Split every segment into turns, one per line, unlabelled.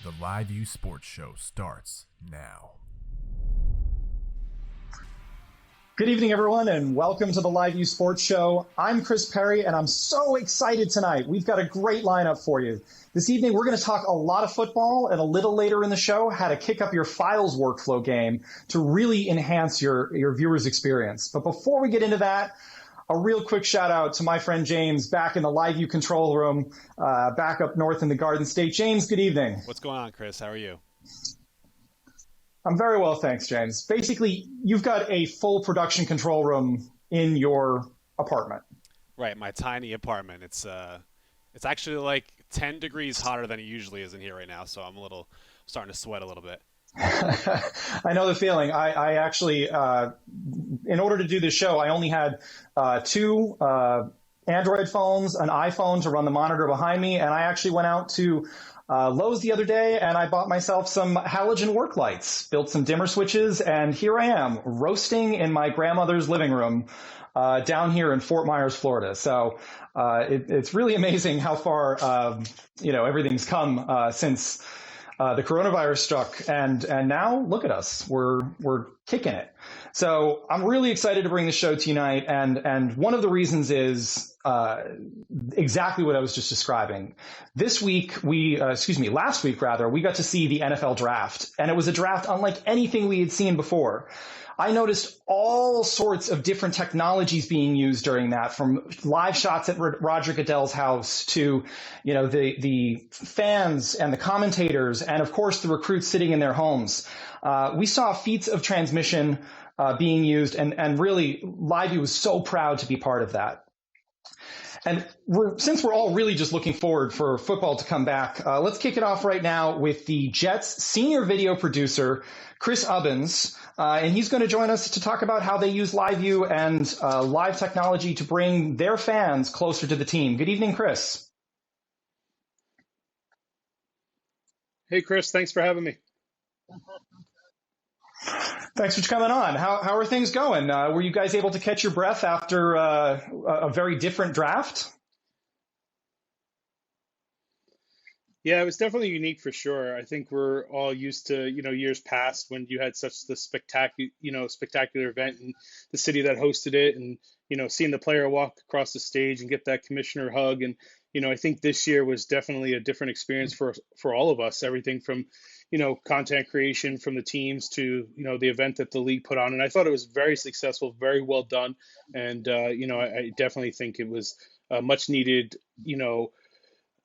The LiveU Sports Show starts now.
Good evening, everyone, and welcome to the LiveU Sports Show. I'm Chris Perry, and I'm so excited tonight. We've got a great lineup for you. This evening, we're going to talk a lot of football, and a little later in the show, how to kick up your files workflow game to really enhance your viewers' experience. But before we get into that, a real quick shout out to my friend James back in the LiveU control room, back up north in the Garden State. James, good evening.
What's going on, Chris? How are you?
I'm very well, thanks, James. Basically, you've got a full production control room in your apartment.
Right, my tiny apartment. It's actually like 10 degrees hotter than it usually is in here right now, so I'm starting to sweat a little bit.
I know the feeling. I actually, in order to do this show, I only had two Android phones, an iPhone to run the monitor behind me, and I actually went out to Lowe's the other day, and I bought myself some halogen work lights, built some dimmer switches, and here I am, roasting in my grandmother's living room down here in Fort Myers, Florida. So it's really amazing how far everything's come since the coronavirus struck, and now look at us, we're kicking it. So I'm really excited to bring the show tonight, and one of the reasons is exactly what I was just describing. Last week, we got to see the NFL draft, and it was a draft unlike anything we had seen before. I noticed all sorts of different technologies being used during that, from live shots at Roger Goodell's house to, the fans and the commentators, and of course the recruits sitting in their homes. We saw feats of transmission being used, and really LiveU was so proud to be part of that. And since we're all really just looking forward for football to come back, let's kick it off right now with the Jets' senior video producer, Chris Ubbens, and he's going to join us to talk about how they use LiveU and live technology to bring their fans closer to the team. Good evening, Chris.
Hey, Chris. Thanks for having me.
Thanks for coming on. How are things going? Were you guys able to catch your breath after a very different draft?
Yeah, it was definitely unique for sure. I think we're all used to, years past when you had such the spectacular event in the city that hosted it, and, seeing the player walk across the stage and get that commissioner hug. And, I think this year was definitely a different experience for all of us, everything from, content creation from the teams to, the event that the league put on. And I thought it was very successful, very well done. And, I definitely think it was a much needed,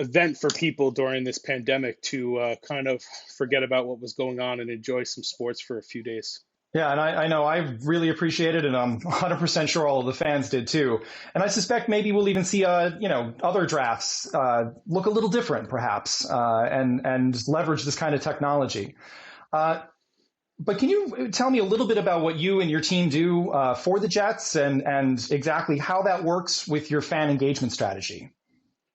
event for people during this pandemic to kind of forget about what was going on and enjoy some sports for a few days.
Yeah, and I know I really appreciate it, and I'm 100% sure all of the fans did too. And I suspect maybe we'll even see, other drafts look a little different, perhaps, and leverage this kind of technology. But can you tell me a little bit about what you and your team do for the Jets, and exactly how that works with your fan engagement strategy?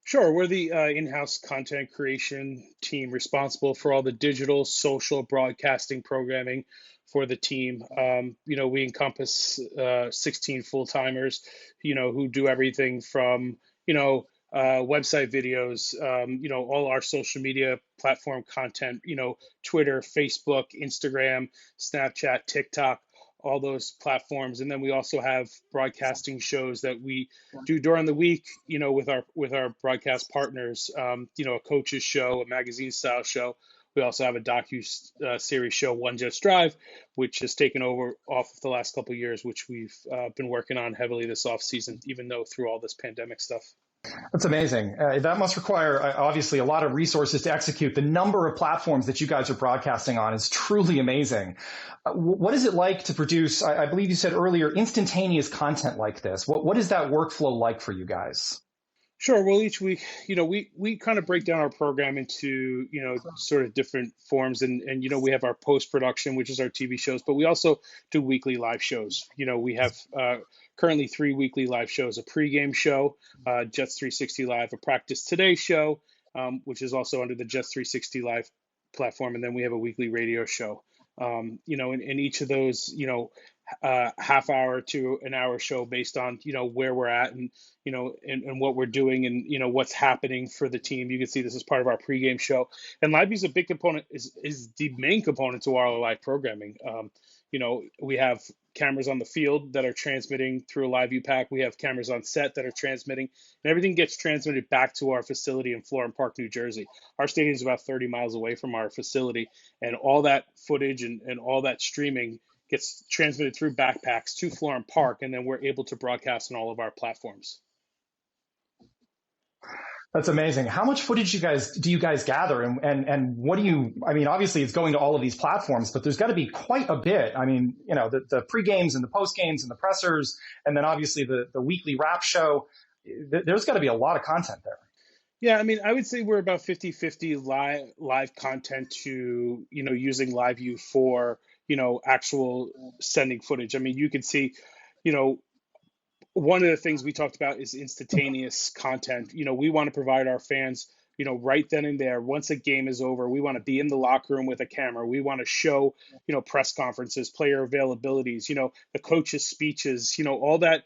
Sure. We're the in-house content creation team responsible for all the digital, social, broadcasting programming for the team. We encompass 16 full-timers, who do everything from, website videos, all our social media platform content, Twitter, Facebook, Instagram, Snapchat, TikTok, all those platforms. And then we also have broadcasting shows that we do during the week, with our broadcast partners, a coach's show, a magazine style show. We also have a docu-series show, One Jets Drive, which has taken over off of the last couple of years, which we've been working on heavily this off season, even though through all this pandemic stuff.
That's amazing. That must require, obviously, a lot of resources to execute. The number of platforms that you guys are broadcasting on is truly amazing. What is it like to produce, I believe you said earlier, instantaneous content like this? What is that workflow like for you guys?
Sure. Well, each week, we kind of break down our program into, sort of different forms. And we have our post-production, which is our TV shows, but we also do weekly live shows. We have currently 3 weekly live shows: a pregame show, Jets 360 Live, a Practice Today show, which is also under the Jets 360 Live platform. And then we have a weekly radio show. In each of those, half hour to an hour show based on, where we're at and, and what we're doing and, what's happening for the team. You can see this is part of our pregame show. And LiveU is a big component, is the main component to our live programming. We have cameras on the field that are transmitting through a LiveU pack. We have cameras on set that are transmitting, and everything gets transmitted back to our facility in Florham Park, New Jersey. Our stadium is about 30 miles away from our facility, and all that footage and all that streaming gets transmitted through backpacks to Florham Park, and then we're able to broadcast on all of our platforms.
That's amazing. How much footage do you guys gather, and what do you? I mean, obviously it's going to all of these platforms, but there's got to be quite a bit. I mean, the pre-games and the post-games and the pressers, and then obviously the weekly wrap show. There's got to be a lot of content there.
Yeah, I mean, I would say we're about 50-50 live content to, using LiveU for, actual sending footage. I mean, you can see, one of the things we talked about is instantaneous content. We want to provide our fans, right then and there. Once a game is over, we want to be in the locker room with a camera. We want to show, press conferences, player availabilities, the coaches' speeches, all that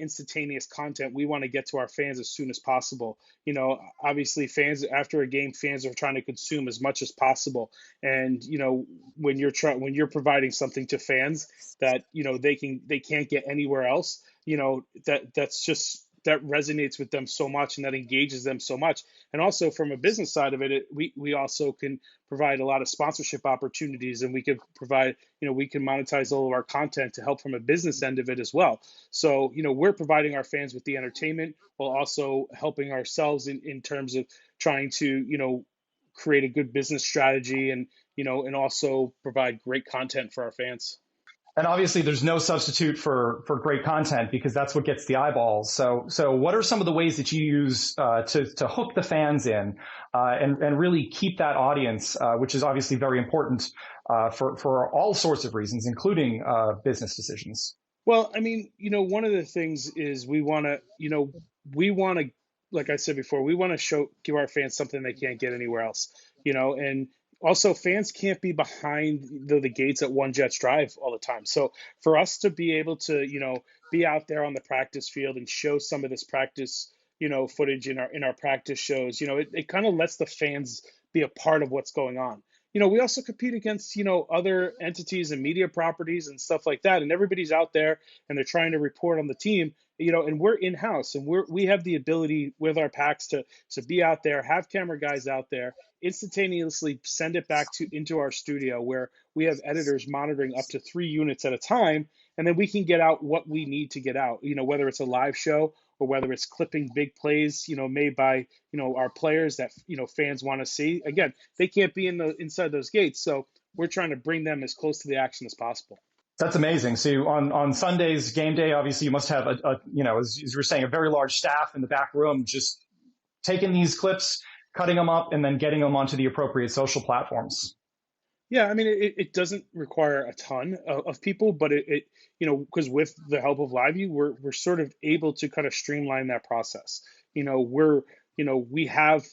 instantaneous content. We want to get to our fans as soon as possible. Obviously fans after a game, fans are trying to consume as much as possible. And, when you're providing something to fans that, they can't get anywhere else, that resonates with them so much and that engages them so much. And also from a business side of it, we also can provide a lot of sponsorship opportunities, and we can provide, we can monetize all of our content to help from a business end of it as well. So, we're providing our fans with the entertainment while also helping ourselves in terms of trying to, create a good business strategy and, and also provide great content for our fans.
And obviously, there's no substitute for great content because that's what gets the eyeballs. So what are some of the ways that you use to hook the fans in and really keep that audience, which is obviously very important for all sorts of reasons, including business decisions?
Well, I mean, one of the things is we want to, like I said before, we want to give our fans something they can't get anywhere else, and also, fans can't be behind the gates at One Jets Drive all the time. So for us to be able to, be out there on the practice field and show some of this practice, footage in our practice shows, it kind of lets the fans be a part of what's going on. We also compete against, other entities and media properties and stuff like that. And everybody's out there and they're trying to report on the team, and we're in-house and we have the ability with our packs to be out there, have camera guys out there, instantaneously send it back into our studio where we have editors monitoring up to 3 units at a time. And then we can get out what we need to get out, whether it's a live show or whether it's clipping big plays, made by, our players that, fans want to see. Again, they can't be inside those gates. So we're trying to bring them as close to the action as possible.
That's amazing. So on Sundays, game day, obviously you must have as you were saying, a very large staff in the back room, just taking these clips, cutting them up, and then getting them onto the appropriate social platforms.
Yeah, I mean, it doesn't require a ton of people, but it because with the help of LiveU, we're sort of able to kind of streamline that process. We have,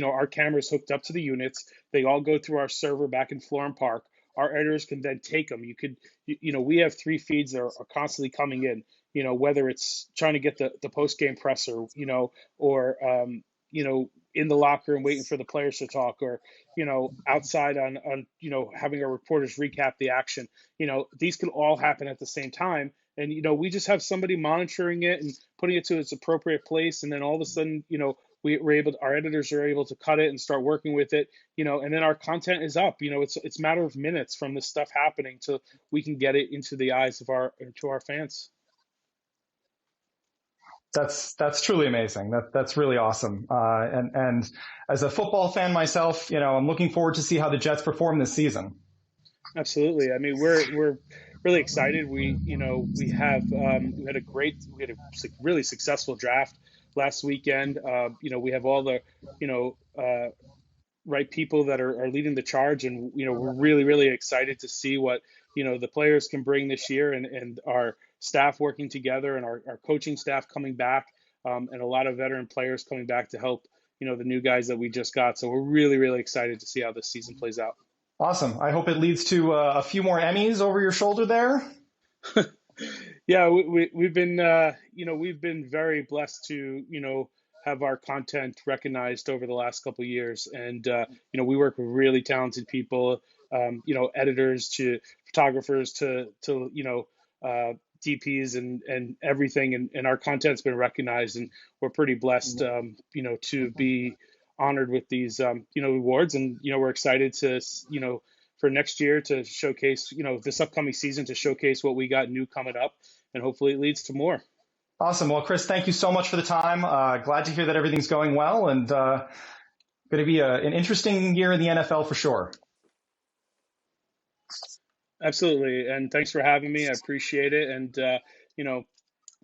our cameras hooked up to the units. They all go through our server back in Florham Park. Our editors can then take them. We have 3 feeds that are constantly coming in, whether it's trying to get the post-game presser, or, in the locker room waiting for the players to talk, or, outside on having our reporters recap the action. These can all happen at the same time. And, we just have somebody monitoring it and putting it to its appropriate place. And then all of a sudden, our editors are able to cut it and start working with it, and then our content is up. It's a matter of minutes from this stuff happening till we can get it into the eyes of our fans.
That's truly amazing. That's really awesome. And as a football fan myself, I'm looking forward to see how the Jets perform this season.
Absolutely. I mean, we're really excited. We had a really successful draft last weekend. We have all the right people that are leading the charge, and we're really, really excited to see what the players can bring this year, and our staff working together, and our coaching staff coming back, and a lot of veteran players coming back to help the new guys that we just got. So we're really, really excited to see how this season plays out.
Awesome. I hope it leads to a few more Emmys over your shoulder there.
Yeah, we've been we've been very blessed to have our content recognized over the last couple of years, and we work with really talented people, editors to photographers to DPs and everything, and our content's been recognized, and we're pretty blessed to be honored with these awards, and we're excited to for next year to showcase this upcoming season, to showcase what we got new coming up, and hopefully it leads to more.
Awesome. Well, Chris, thank you so much for the time. Glad to hear that everything's going well, and going to be an interesting year in the NFL for sure.
Absolutely. And thanks for having me. I appreciate it. And,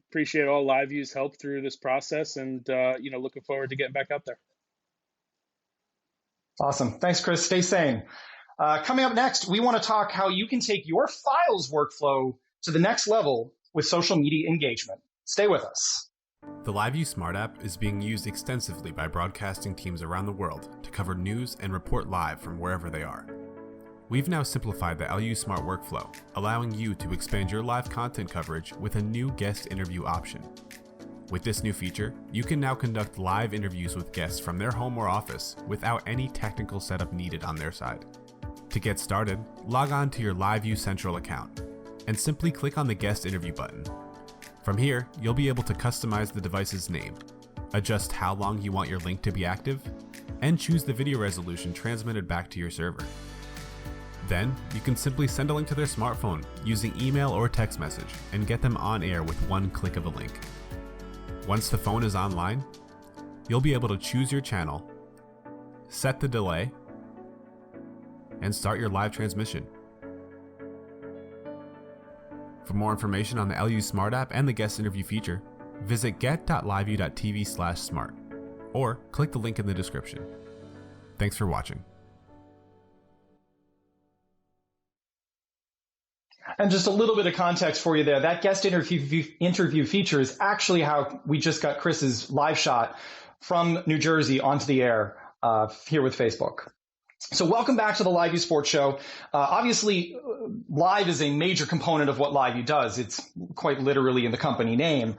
appreciate all LiveU's help through this process, and, looking forward to getting back out there.
Awesome. Thanks, Chris. Stay sane. Coming up next, we want to talk how you can take your files workflow to the next level with social media engagement. Stay with us.
The LiveU Smart app is being used extensively by broadcasting teams around the world to cover news and report live from wherever they are. We've now simplified the LU Smart workflow, allowing you to expand your live content coverage with a new guest interview option. With this new feature, you can now conduct live interviews with guests from their home or office without any technical setup needed on their side. To get started, log on to your LiveU Central account and simply click on the guest interview button. From here, you'll be able to customize the device's name, adjust how long you want your link to be active, and choose the video resolution transmitted back to your server. Then, you can simply send a link to their smartphone using email or text message and get them on air with one click of a link. Once the phone is online, you'll be able to choose your channel, set the delay, and start your live transmission. For more information on the LU Smart app and the guest interview feature, visit get.liveu.tv/smart or click the link in the description. Thanks for watching.
And just a little bit of context for you there. That guest interview feature is actually how we just got Chris's live shot from New Jersey onto the air here with Facebook. So welcome back to the LiveU Sports Show. Obviously, live is a major component of what LiveU does. It's quite literally in the company name.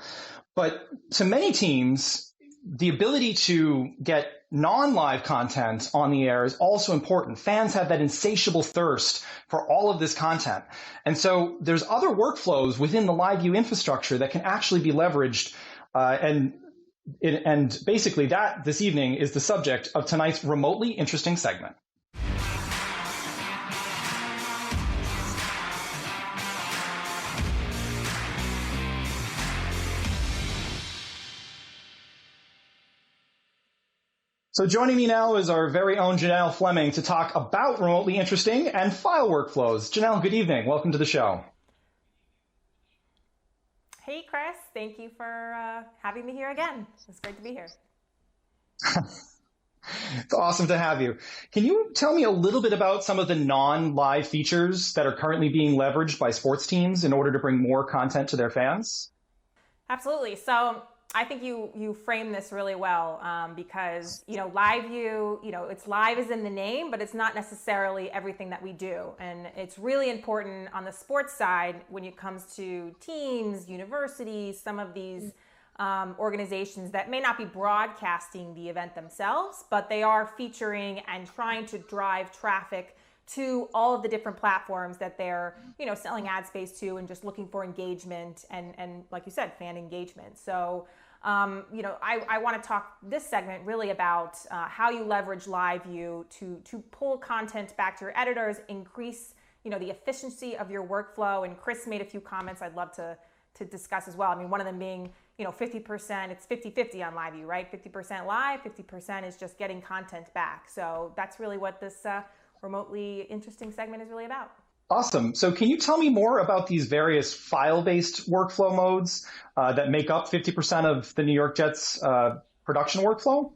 But to many teams, the ability to get non-live content on the air is also important. Fans have that insatiable thirst for all of this content. And so there's other workflows within the LiveU infrastructure that can actually be leveraged. And basically that this evening is the subject of tonight's remotely interesting segment. So joining me now is our very own Janelle Fleming to talk about remotely interesting and file workflows. Janelle, good evening. Welcome to the show.
Hey, Chris. Thank you for having me here again. It's great to be here.
It's awesome to have you. Can you tell me a little bit about some of the non-live features that are currently being leveraged by sports teams in order to bring more content to their fans?
Absolutely. So I think you framed this really well because, LiveU, it's live is in the name, but it's not necessarily everything that we do. And it's really important on the sports side when it comes to teams, universities, some of these organizations that may not be broadcasting the event themselves, but they are featuring and trying to drive traffic to all of the different platforms that they're, selling ad space to and just looking for engagement and like you said, fan engagement. So, I want to talk this segment really about how you leverage LiveU to pull content back to your editors, increase, the efficiency of your workflow. And Chris made a few comments I'd love to discuss as well. I mean, one of them being, 50%, it's 50-50 on LiveU, right? 50% live, 50% is just getting content back. So that's really what this remotely interesting segment is really about.
Awesome. So can you tell me more about these various file-based workflow modes that make up 50% of the New York Jets production workflow?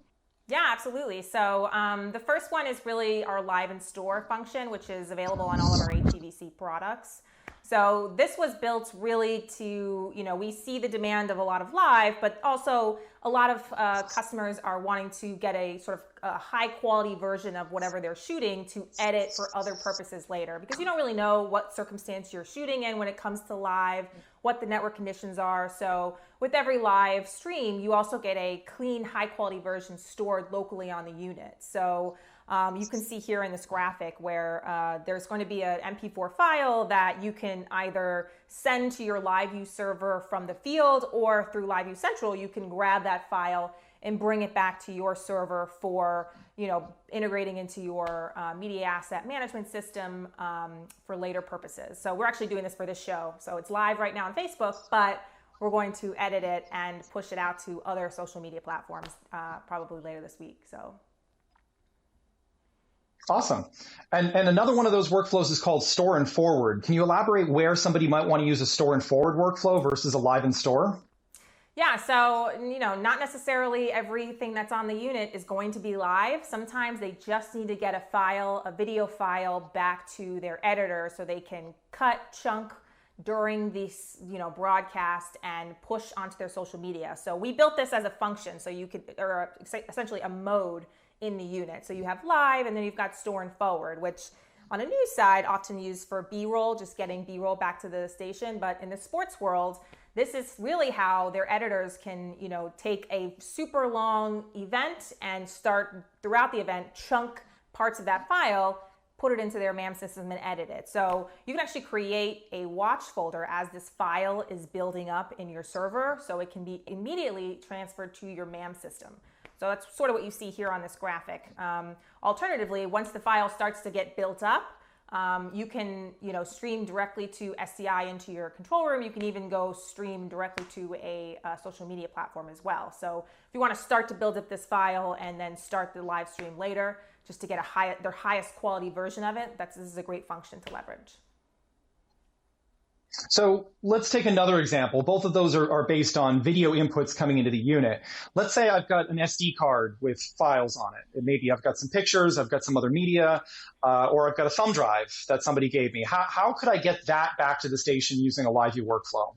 Yeah, absolutely. So the first one is really our live in store function, which is available on all of our HTVC products. So this was built really to, we see the demand of a lot of live, but also a lot of customers are wanting to get a sort of a high quality version of whatever they're shooting to edit for other purposes later, because you don't really know what circumstance you're shooting in when it comes to live, what the network conditions are. So with every live stream, you also get a clean, high quality version stored locally on the unit. So you can see here in this graphic where there's going to be an MP4 file that you can either send to your LiveU server from the field, or through LiveU Central, you can grab that file and bring it back to your server for, integrating into your media asset management system for later purposes. So we're actually doing this for this show. So it's live right now on Facebook, but we're going to edit it and push it out to other social media platforms probably later this week. So.
Awesome. And another one of those workflows is called store and forward. Can you elaborate where somebody might want to use a store and forward workflow versus a live and store?
Yeah, so, not necessarily everything that's on the unit is going to be live. Sometimes they just need to get a video file back to their editor so they can cut, chunk during this, broadcast and push onto their social media. So we built this as a function, so you could, or essentially a mode in the unit. So you have live, and then you've got store and forward, which on a news side often used for B-roll, just getting B-roll back to the station. But in the sports world, this is really how their editors can, take a super long event and start throughout the event, chunk parts of that file, put it into their MAM system and edit it. So you can actually create a watch folder as this file is building up in your server, so it can be immediately transferred to your MAM system. So that's sort of what you see here on this graphic. Alternatively, once the file starts to get built up, you can stream directly to SCI into your control room. You can even go stream directly to a social media platform as well. So if you want to start to build up this file and then start the live stream later, just to get their highest quality version of it, this is a great function to leverage.
So let's take another example. Both of those are based on video inputs coming into the unit. Let's say I've got an SD card with files on it. And maybe I've got some pictures, I've got some other media, or I've got a thumb drive that somebody gave me. How could I get that back to the station using a LiveU workflow?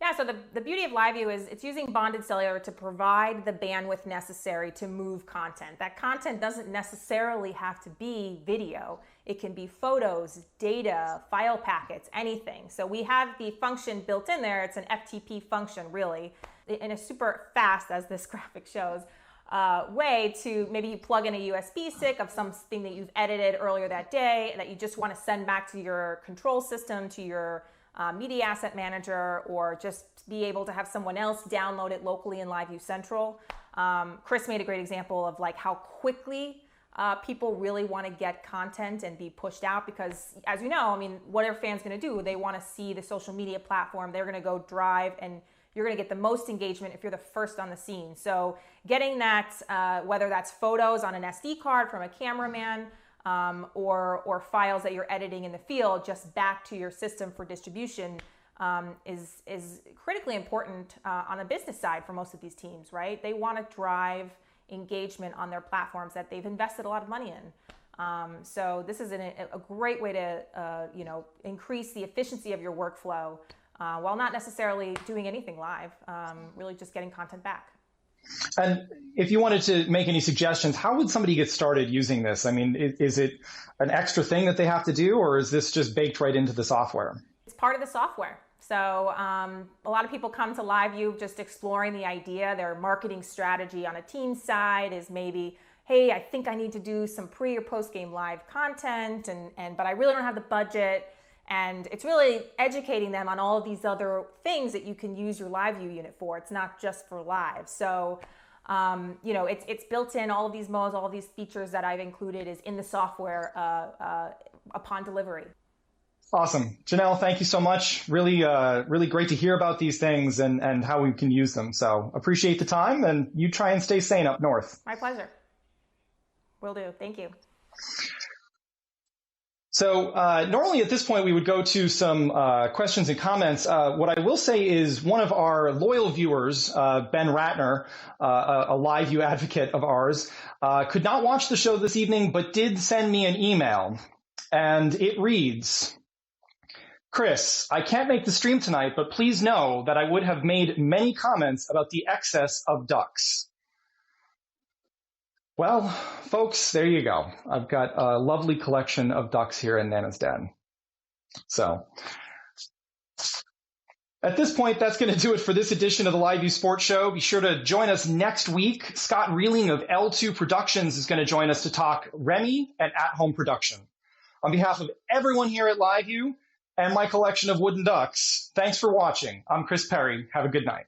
Yeah, so the beauty of LiveU is it's using bonded cellular to provide the bandwidth necessary to move content. That content doesn't necessarily have to be video. It can be photos, data, file packets, anything. So we have the function built in there. It's an FTP function, really, in a super fast, as this graphic shows, way to maybe you plug in a USB stick of something that you've edited earlier that day that you just want to send back to your control system, to your media asset manager, or just be able to have someone else download it locally in LiveU Central. Chris made a great example of like how quickly people really want to get content and be pushed out, because as you know, what are fans going to do? They want to see the social media platform. They're going to go drive, and you're going to get the most engagement if you're the first on the scene. So getting that, whether that's photos on an SD card from a cameraman, or files that you're editing in the field, just back to your system for distribution, is critically important on the business side for most of these teams, right? They want to drive engagement on their platforms that they've invested a lot of money in. So this is a great way to increase the efficiency of your workflow while not necessarily doing anything live, really just getting content back.
And if you wanted to make any suggestions, how would somebody get started using this? Is it an extra thing that they have to do, or is this just baked right into the software?
It's part of the software. So a lot of people come to LiveU just exploring the idea. Their marketing strategy on a team side is maybe, hey, I think I need to do some pre or post game live content, but I really don't have the budget. And it's really educating them on all of these other things that you can use your LiveU unit for. It's not just for live. So, it's built in. All of these modes, all of these features that I've included is in the software upon delivery.
Awesome. Janelle, thank you so much. Really, really great to hear about these things and how we can use them. So appreciate the time, and you try and stay sane up north.
My pleasure. Will do. Thank you.
So normally at this point, we would go to some questions and comments. What I will say is one of our loyal viewers, Ben Ratner, a LiveU advocate of ours, could not watch the show this evening, but did send me an email. And it reads, Chris, I can't make the stream tonight, but please know that I would have made many comments about the excess of ducks. Well, folks, there you go. I've got a lovely collection of ducks here in Nana's Den. So at this point, that's going to do it for this edition of the LiveU Sports Show. Be sure to join us next week. Scott Reeling of L2 Productions is going to join us to talk Remy and at-home production. On behalf of everyone here at LiveU and my collection of wooden ducks, thanks for watching. I'm Chris Perry. Have a good night.